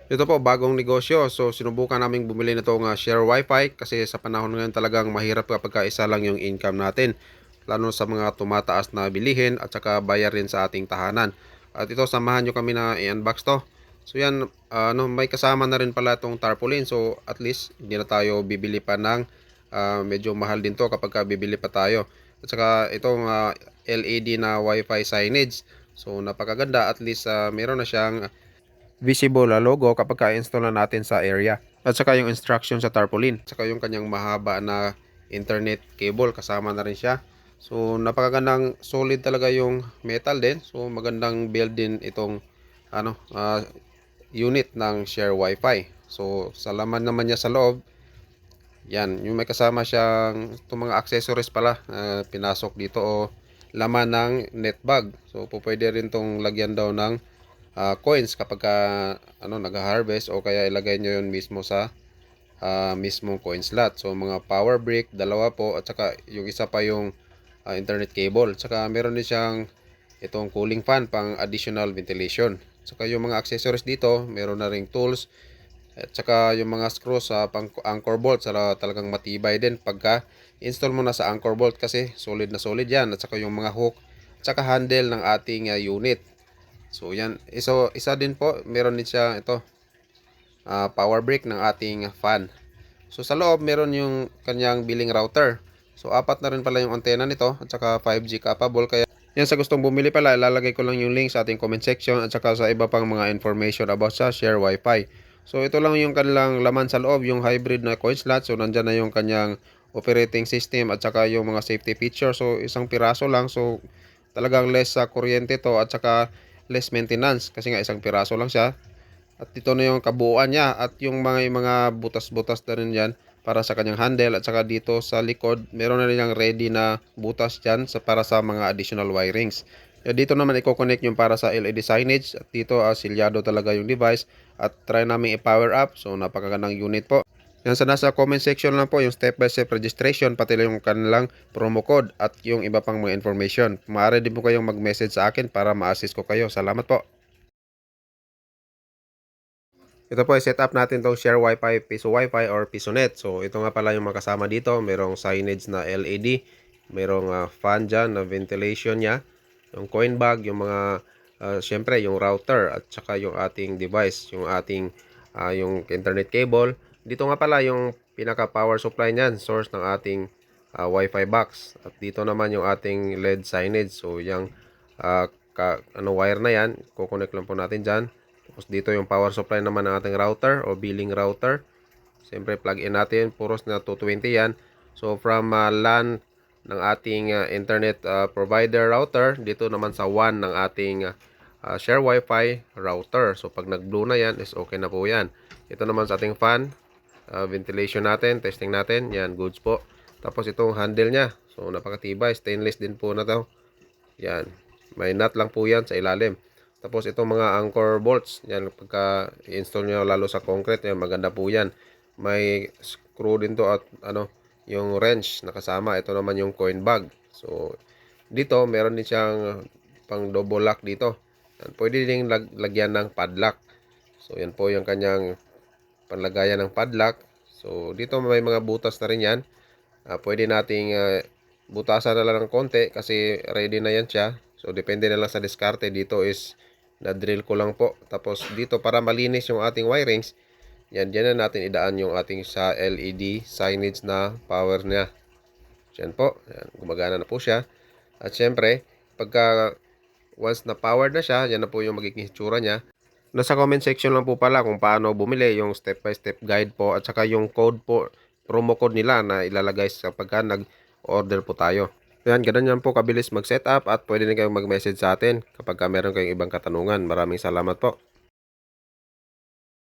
Ito po, bagong negosyo. So, sinubukan naming bumili nitong share wifi kasi sa panahon ngayon talagang mahirap kapag isa lang yung income natin. Lalo sa mga tumataas na bilihin at saka bayar rin sa ating tahanan. At ito, samahan nyo kami na i-unbox to. So yan, may kasama na rin pala itong tarpaulin. So at least hindi na tayo bibili pa ng medyo mahal din to kapag bibili pa tayo. At saka itong LED na wifi signage. So napakaganda, at least meron na siyang visible na logo kapag ka-install na natin sa area. At saka yung instruction sa tarpaulin. At saka yung kanyang mahaba na internet cable, kasama na rin siya. So napakagandang solid talaga yung metal din. So magandang build din itong unit ng share wifi. So sa laman naman niya sa loob, yan, yung may kasama siyang itong mga accessories pala, pinasok dito o laman ng net bag. So pwede rin tong lagyan daw ng coins kapag nag-harvest, o kaya ilagay nyo yun mismo sa mismong coin slot. So mga power brick, dalawa po, at saka yung isa pa yung internet cable. At saka meron din siyang itong cooling fan pang additional ventilation. At saka yung mga accessories dito, meron na ring tools. At saka yung mga screws sa pang anchor bolt, talagang matibay din pagka install mo na sa anchor bolt kasi solid na solid yan. At saka yung mga hook, at saka handle ng ating unit. So yan, isa din po, meron din siya ito, power brick ng ating fan. So sa loob meron yung kanyang billing router. So apat na rin pala yung antena nito at saka 5G capable, kaya yan, sa gustong bumili pala, ilalagay ko lang yung link sa ating comment section at saka sa iba pang mga information about sa share wifi. So ito lang yung kanilang laman sa loob, yung hybrid na coin slot. So nandyan na yung kanyang operating system at saka yung mga safety feature. So isang piraso lang, so talagang less sa kuryente to at saka less maintenance kasi nga isang piraso lang siya. At ito na yung kabuuan niya, at yung mga butas-butas na rin yan para sa kanyang handle. At saka dito sa likod meron na rin yung ready na butas dyan para sa mga additional wirings. Dito naman i-connect yung para sa LED signage, at dito silyado talaga yung device, at try namin i-power up. So napakagandang unit po. Yan, sa nasa comment section lang po yung step-by-step registration, pati yung kanilang promo code at yung iba pang mga information. Maaari din po kayong mag-message sa akin para ma-assist ko kayo. Salamat po. Ito po, i-set up natin tong share wifi, piso wifi or piso net. So ito nga pala yung makasama dito. Merong signage na LED, merong fan dyan na ventilation niya, yung coin bag, yung mga syempre yung router, at saka yung ating device, yung ating yung internet cable. Dito nga pala yung pinaka power supply niyan, source ng ating wifi box. At dito naman yung ating LED signage. So yung wire na yan, kukonek lang po natin dyan. Tapos dito yung power supply naman ng ating router o billing router. Siyempre plug in natin, puros na 220 yan. So from LAN ng ating internet provider router, dito naman sa WAN ng ating share wifi router. So pag nag blue na yan is okay na po yan. Ito naman sa ating fan, ventilation natin, testing natin, yan, goods po. Tapos itong handle nya, so napakatibay, stainless din po na to. Yan, may nut lang po yan sa ilalim. Tapos itong mga anchor bolts, yan, pagka i-install nyo lalo sa concrete, yan, maganda po yan. May screw din to at yung wrench nakasama. Ito naman yung coin bag. So dito meron din siyang pang double lock dito. Yan, pwede din lagyan ng padlock. So yan po yung kanyang panlagayan ng padlock. So dito may mga butas na rin yan. Pwede nating butasan na lang ng konti kasi ready na yan siya. So depende na lang sa diskarte. Dito is na-drill ko lang po. Tapos dito, para malinis yung ating wirings, yan, dyan na natin idaan yung ating sa LED signage na power niya. Yan po, yan, gumagana na po siya. At syempre, pagka once na powered na siya, yan na po yung magiging itsura niya. Nasa comment section lang po pala kung paano bumili, yung step by step guide po, at saka yung code po, promo code nila na ilalagay sa pagka nag-order po tayo. Yan, ganun yan po kabilis mag-setup, at pwede na kayong mag-message sa atin kapag meron kayong ibang katanungan. Maraming salamat po.